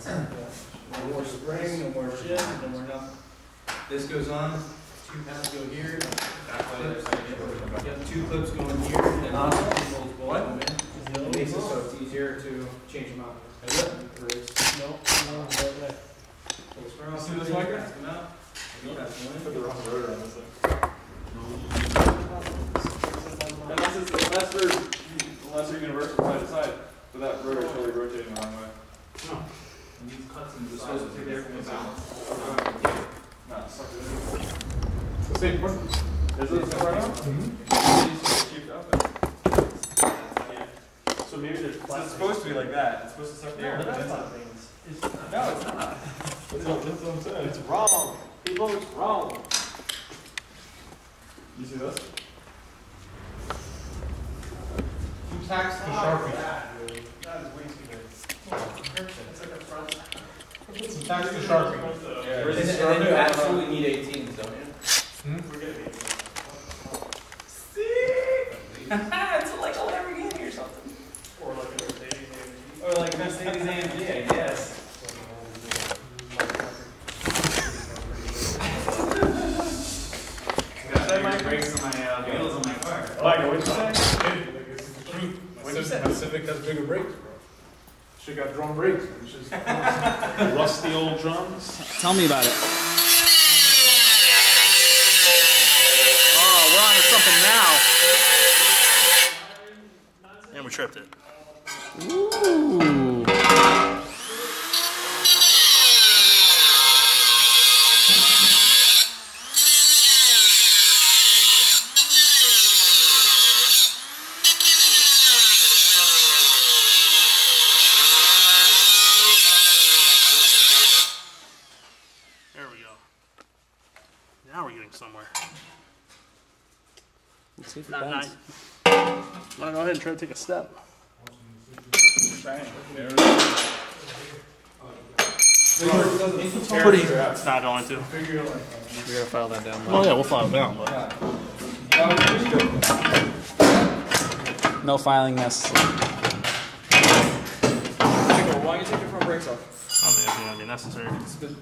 No more spring, no more shit, no more nothing. This goes on, 2 pads go here. Yep, 2 clips going here, and then what? It makes it so it's easier to change them out. No. See this wiper? Put the wrong rotor on this thing. Unless you're universal side to side, but that rotor is totally rotating the wrong way. No. And these cuts into the supposed to take everything balance. No, suck it in. The same one. Is it the same right now? So maybe there's plastic. It's supposed to be like that. It's supposed to suck the air. No, it's not. That's what I'm saying. It's wrong. People, it's wrong. You see this? Tax the Sharpie. That is way too big. It's like a front. Tax the Sharpie. Yeah. And then you absolutely need 18s, don't you? We're gonna be. See? It's like a Lamborghini or something. Or like a Mercedes AMG. Or like a Mercedes AMG, I guess. Got brakes on my wheels on my car. Like, what'd you say? What'd you say? My Civic has bigger brakes, bro. Should got drum brakes, which is rusty old drums. Tell me about it. Oh, we're on to something now. And we tripped it. Ooh. There we go. Now we're getting somewhere. Let's see if it Not bends. nice. Want to go ahead and try to take a step? Pretty. It's not going to. We gotta file that down. Well, yeah, we'll file it down, but. No filing necessary. Why don't you take your front brakes off? I don't think it's gonna be necessary.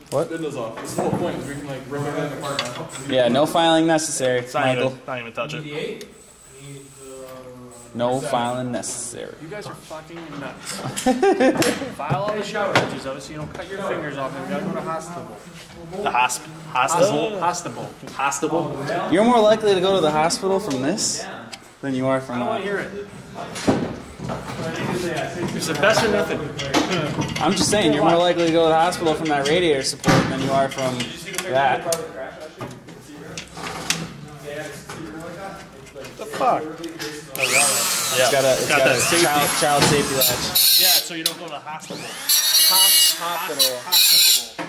What? Spin those off. That's the whole point, is we can like rip everything apart now. Yeah, no filing necessary, It's not Michael. even, not even touch it. No filing necessary. You guys are fucking nuts. File all the shower edges of it so you don't cut your fingers off and you gotta go to hospital. The hospital? Hospital. Hospital? You're more likely to go to the hospital from this than you are I from don't want to hear it. It's the best or nothing. I'm just saying, you're more likely to go to the hospital from that radiator support than you are from that. The fuck? It's got a child safety latch. Yeah, so you don't go to the hospital. Hospital. Hospital.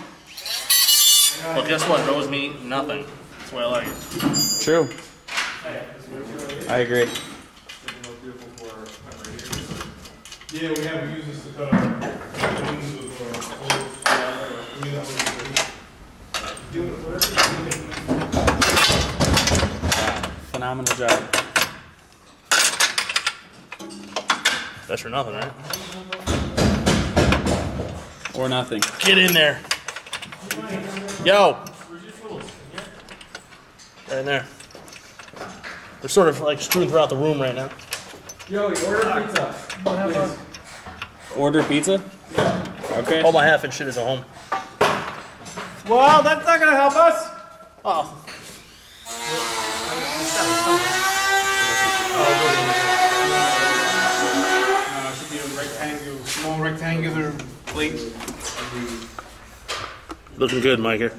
Well, guess what? Rose meat, nothing. That's the way I like it. True. I agree. Yeah, we haven't used this to cut our wings with Phenomenal job. That's for nothing, right? Or nothing. Get in there. Yo. Right in there. They're sort of like strewn throughout the room right now. Yo, you ordered pizza. Order pizza? Okay. All my half and shit is at home. Well, that's not gonna help us. Oh. should be a rectangle, small rectangular plate. Looking good, Micah.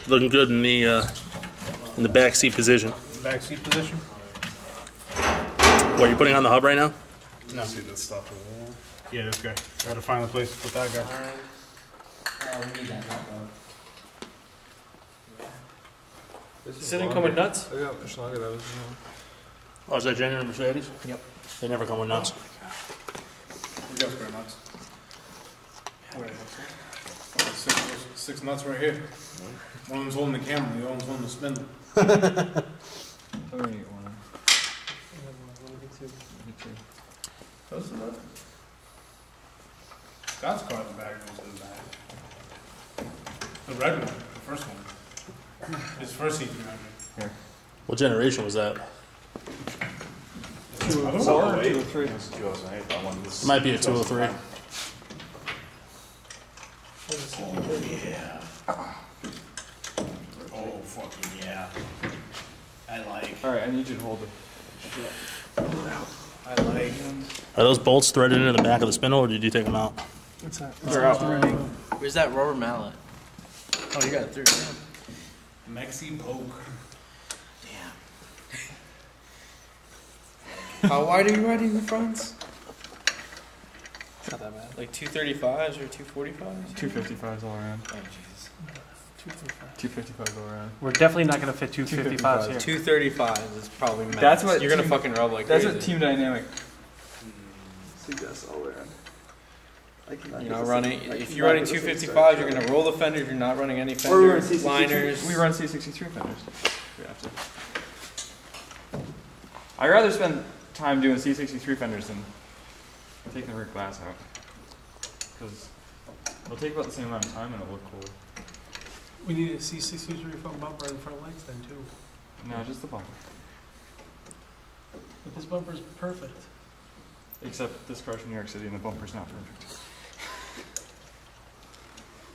Looking good in the back seat position. Back seat position. What, are you putting on the hub right now? No. See this stuff over there. Yeah, this guy. Gotta find a place to put that guy. We need that nut, This didn't come with nuts? Oh, is that genuine Mercedes? Yep. They never come with nuts. We got spare nuts. Six nuts right here. One of them's holding the camera, the other one's holding the spindle. Scott's car in the back goes to the back. The red one, the first one. His first C300. What generation was that? Other one? 203. It's 2008. That one was. Might be a 203. Oh, fucking yeah. I like. All right, I need you to hold it. I like. Are those bolts threaded into the back of the spindle, or did you take them out? They're out. Where's that rubber mallet? Oh, you got it through. Mexi poke. Damn. How wide are you riding the fronts? Not that bad. Like 235s or 245s? 255s all around. Oh, jeez. 255s all around. We're definitely not gonna fit 255s here. 235s is probably max. That's what you're gonna team- fucking rub like That's crazy. what Team Dynamic suggests all around. You know, running. If you're running 255s, you're gonna roll the fender. If you're not running any fenders, liners. We run C63 fenders. We have to. I'd rather spend time doing C63 fenders than taking the rear glass out. Because it'll take about the same amount of time and it'll look cool. We need a C63 front bumper and front lights then too. No, just the bumper. But this bumper's perfect. Except this car's from New York City and the bumper's not perfect.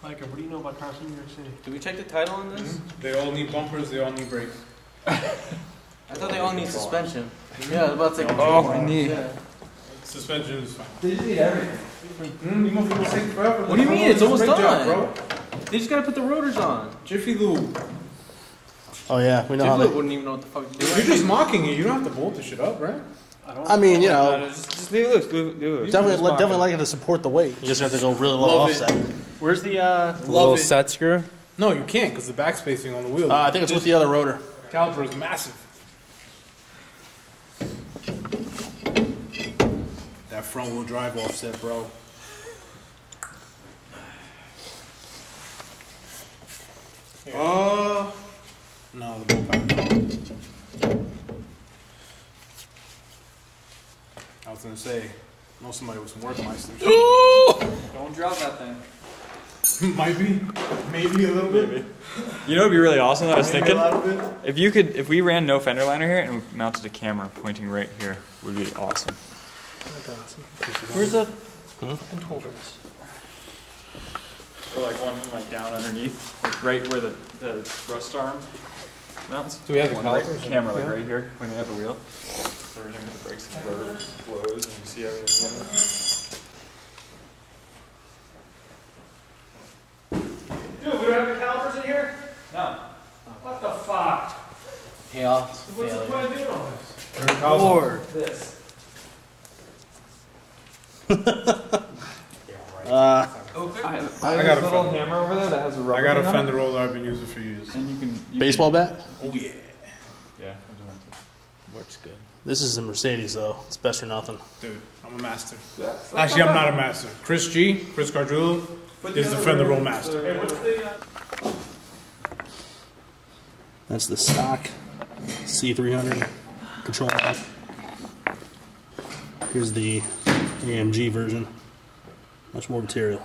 Micah, what do you know about cars in New York City? Do we check the title on this? They all need bumpers, they all need brakes. I thought they all need suspension. Yeah, I was about to say. Oh, knee. Yeah. Suspension is fine. They just need everything. You motherfuckers take forever. What do you mean? It's almost Great job, done. bro. They just gotta put the rotors on. Jiffy Lube. Oh yeah, we know how People they. wouldn't even know what the fuck to do. You're just mocking it. You don't have to bolt the shit up, right? I mean, you know, Just leave it loose. Leave it loose. definitely like it to support the weight. You just have to go really low Love it. offset. Where's the Little it. set screw. No, you can't because the back spacing on the wheel. I think it's with the other rotor. Caliper is massive. That front wheel drive offset, bro. No, the bolt pattern. I was gonna say, know somebody with some Workmeisters. Don't drop that thing. Might be, maybe a little bit. You know what'd be really awesome that I was Maybe thinking? a little bit. If we ran no fender liner here and mounted a camera pointing right here, would be awesome. Where's the controllers? Or like one like down underneath, like right where the thrust arm mounts. Do we have the One right calipers? camera like right here pointing at the wheel? So every time the brakes and rotor flows and you see everything. Dude, we don't have the calipers in here? No. What the fuck? Yeah. What's the point of doing all this? Lord. This. Uh, I I have got this a little fender. hammer over there that has a rubber I got a thing on it, fender roller I've been using for years. and you can baseball bat? Oh yeah. Yeah, I'm doing that too. Works good. This is a Mercedes though. It's best or nothing. Dude, I'm a master. Actually, I'm not a master. Chris Cardrillo, is the fender roll master. Hey, what's the, That's the stock C300 control arm. Here's the AMG version. Much more material.